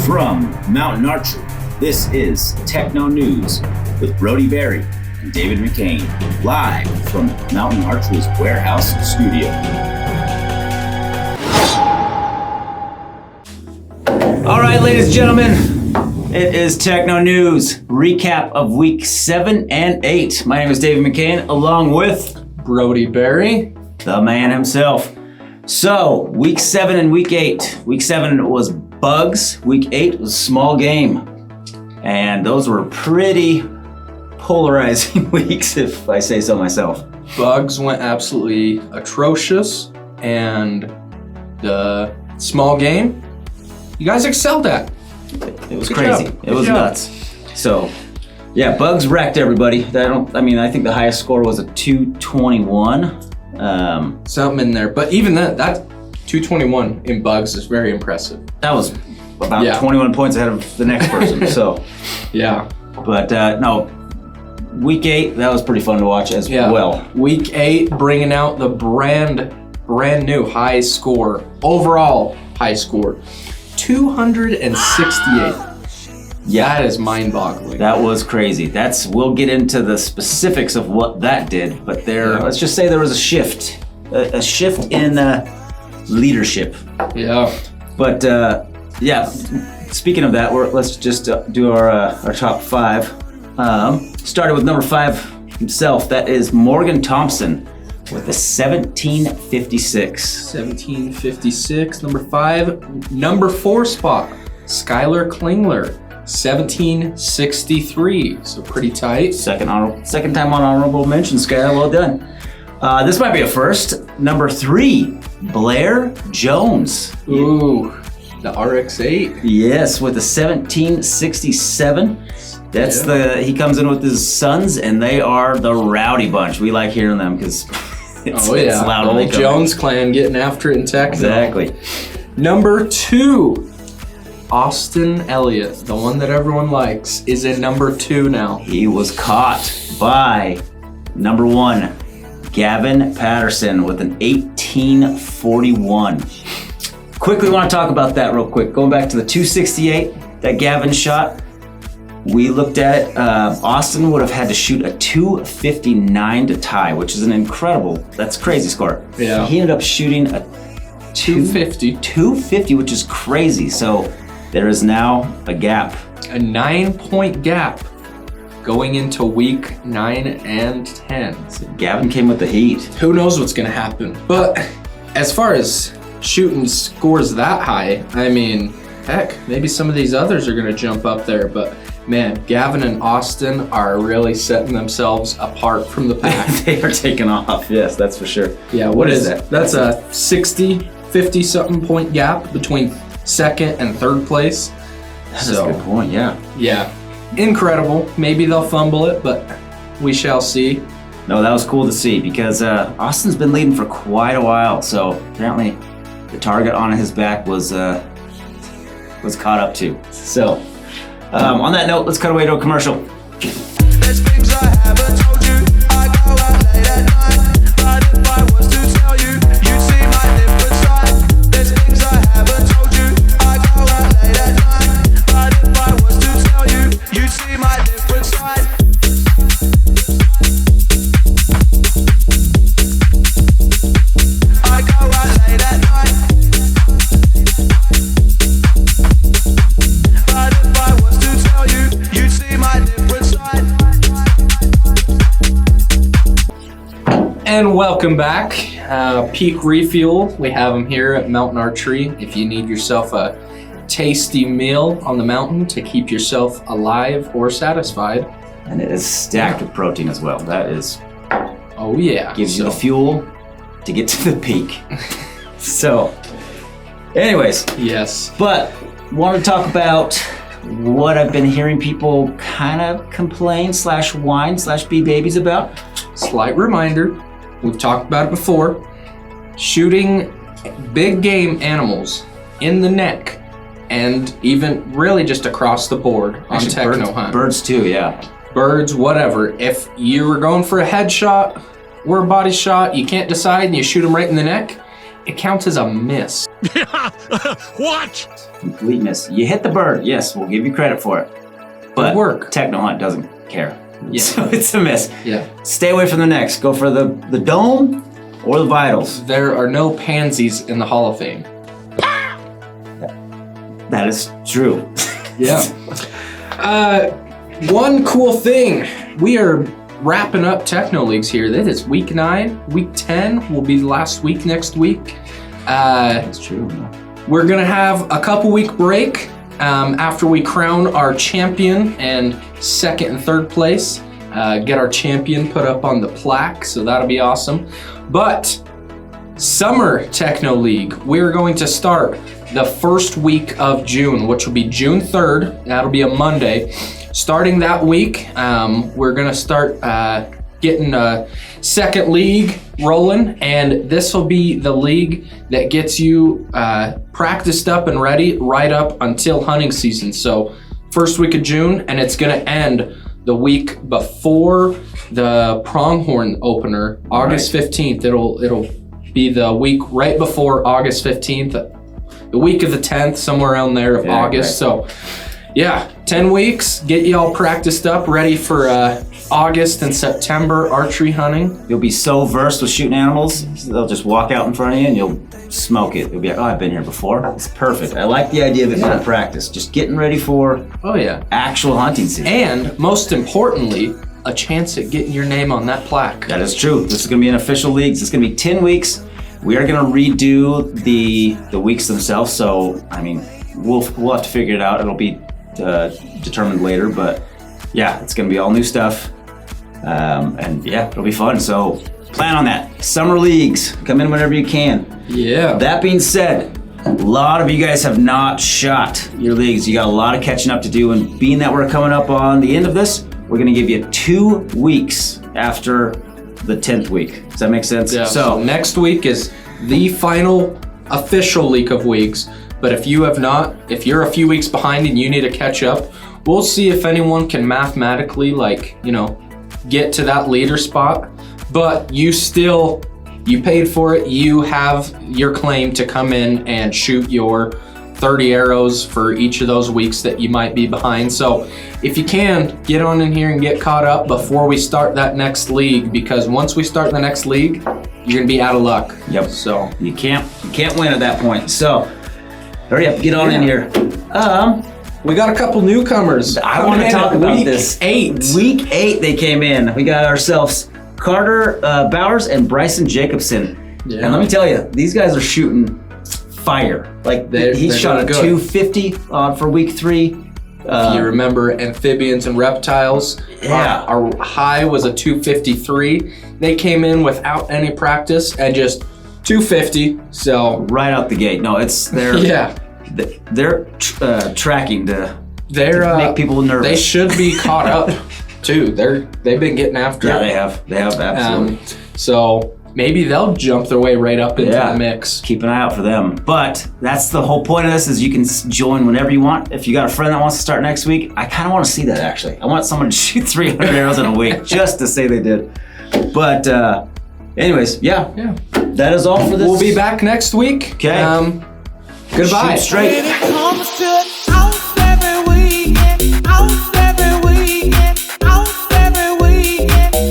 From Mountain Archery, this is Techno News with Brody Berry and David McCain, live from Mountain Archery's warehouse studio. All right, ladies and gentlemen, it is Techno News, recap of week 7 and 8. My name is David McCain, along with Brody Berry, the man himself. So, week 7 and week 8. Week 7 was bugs, week 8 was small game. And those were pretty polarizing weeks, if I say so myself. bugs went absolutely atrocious, and the small game, you guys excelled at. It was Good crazy. job. It was Good job. nuts. So, yeah, bugs wrecked everybody. I think the highest score was a 221. Something in there, but even that 221 in bugs is very impressive. That was about 21 points ahead of the next person. So, Yeah. but no, week 8, that was pretty fun to watch as well. Week 8 bringing out the brand new high score, overall high score, 268. Yeah, That is mind-boggling. that was crazy. We'll get into the specifics of what that did, but let's just say there was a shift in leadership. Yeah. But speaking of that, let's just do our top 5. Started with number 5 himself. That is Morgan Thompson with a 1756. 1756, number 5. Number 4 spot, Skylar Klingler, 1763. So pretty tight. Second time on honorable mention, Sky. Well done. This might be a first. Number 3, Blair Jones. Ooh, the RX-8. Yes, with a 1767. He comes in with his sons, and they are the rowdy bunch. We like hearing them because it's loud. The when they old come Jones clan getting after it in Techno. Exactly. Number 2, Austin Elliott, the one that everyone likes, is in number 2 now. He was caught by number 1, Gavin Patterson with an 1841. Quickly want to talk about that real quick. Going back to the 268 that Gavin shot, we looked at it. Austin would have had to shoot a 259 to tie, which is that's a crazy score. Yeah. He ended up shooting a 250, which is crazy. So there is now a gap. a 9-point gap going into week 9 and 10. So Gavin came with the heat. Who knows what's gonna happen? But as far as shooting scores that high, I mean, heck, maybe some of these others are gonna jump up there, but man, Gavin and Austin are really setting themselves apart from the pack. They are taking off. Yes, that's for sure. Yeah, what is that? That's a 50 something point gap between second and third place. That's a good point, yeah. Yeah, incredible. Maybe they'll fumble it, but we shall see. No, that was cool to see because Austin's been leading for quite a while. So apparently the target on his back was caught up too. So on that note, let's cut away to a commercial. There's things I haven't told you. I go out late at night, but if I was to tell you, you'd see my different side. There's things I haven't told you. I go out late at night, but if I was to tell you, you'd see my different side. I go out late at night, but if I was to tell you, you'd see my different side. And welcome back. Peak Refuel. We have them here at Mountain Archery. If you need yourself a tasty meal on the mountain to keep yourself alive or satisfied. And it is stacked with protein as well. That is, Oh yeah. gives you the fuel to get to the peak. So, anyways, Yes. but want to talk about what I've been hearing people kind of complain / whine / be babies about. Slight reminder, we've talked about it before. Shooting big game animals in the neck and even really just across the board on Actually, Techno Hunt. Birds too, yeah. Birds, whatever. If you were going for a headshot or a body shot, you can't decide and you shoot them right in the neck, it counts as a miss. What? Complete miss. You hit the bird. Yes, we'll give you credit for it. But work. Techno Hunt doesn't care. Yeah. So it's a miss. Yeah. Stay away from the next. Go for the dome or the vitals. There are no pansies in the Hall of Fame. That is true. Yeah. One cool thing. We are wrapping up Techno Leagues here. This is week 9. Week 10 will be the last week next week. That's true. We're gonna have a couple week break after we crown our champion and second and third place. Get our champion put up on the plaque, so that'll be awesome. But Summer Techno League, we're going to start the first week of June, which will be June 3rd. That'll be a Monday. Starting that week, we're gonna start getting a second league rolling, and this will be the league that gets you practiced up and ready right up until hunting season. So first week of June, and it's gonna end the week before the pronghorn opener, August 15th. It'll be the week right before August 15th, the week of the 10th, somewhere around there of August. Right. So yeah, 10 weeks, get you all practiced up, ready for August and September archery hunting. You'll be so versed with shooting animals, they'll just walk out in front of you and you'll smoke it. You'll be like, oh, I've been here before. It's perfect. I like the idea of it being practice. Just getting ready for actual hunting season. And most importantly, a chance at getting your name on that plaque. That is true. This is going to be an official league. It's going to be 10 weeks. We are going to redo the weeks themselves. So, I mean, we'll have to figure it out. It'll be determined later, but yeah, it's going to be all new stuff. And yeah, it'll be fun. So plan on that. Summer leagues, come in whenever you can. Yeah. That being said, a lot of you guys have not shot your leagues. You got a lot of catching up to do, and being that we're coming up on the end of this, we're gonna give you 2 weeks after the 10th week. Does that make sense? Yeah. So next week is the final official leak of weeks. But if you have not, if you're a few weeks behind and you need to catch up, we'll see if anyone can mathematically, get to that leader spot. But you paid for it. You have your claim to come in and shoot your 30 arrows for each of those weeks that you might be behind. So if you can, get on in here and get caught up before we start that next league, because once we start the next league, you're gonna be out of luck. Yep. So you can't win at that point. So hurry up, get on in here. We got a couple newcomers. I want to talk about this. Week 8 they came in. We got ourselves Carter Bowers and Bryson Jacobson. Yeah. And let me tell you, these guys are shooting fire. Like he shot a good. 250 for week 3. If you remember amphibians and reptiles, our high was a 253. They came in without any practice and just 250. So right out the gate. No, they're tracking to make people nervous. They should be caught up too. They've been getting after it. They have absolutely. So maybe they'll jump their way right up into the mix. Keep an eye out for them. But that's the whole point of this, is you can join whenever you want. If you got a friend that wants to start next week, I kind of want to see that actually. I want someone to shoot 300 arrows in a week just to say they did. But anyways, yeah. That is all for this. We'll be back next week. Okay. Goodbye. Shoot straight. When it comes to out every weekend, out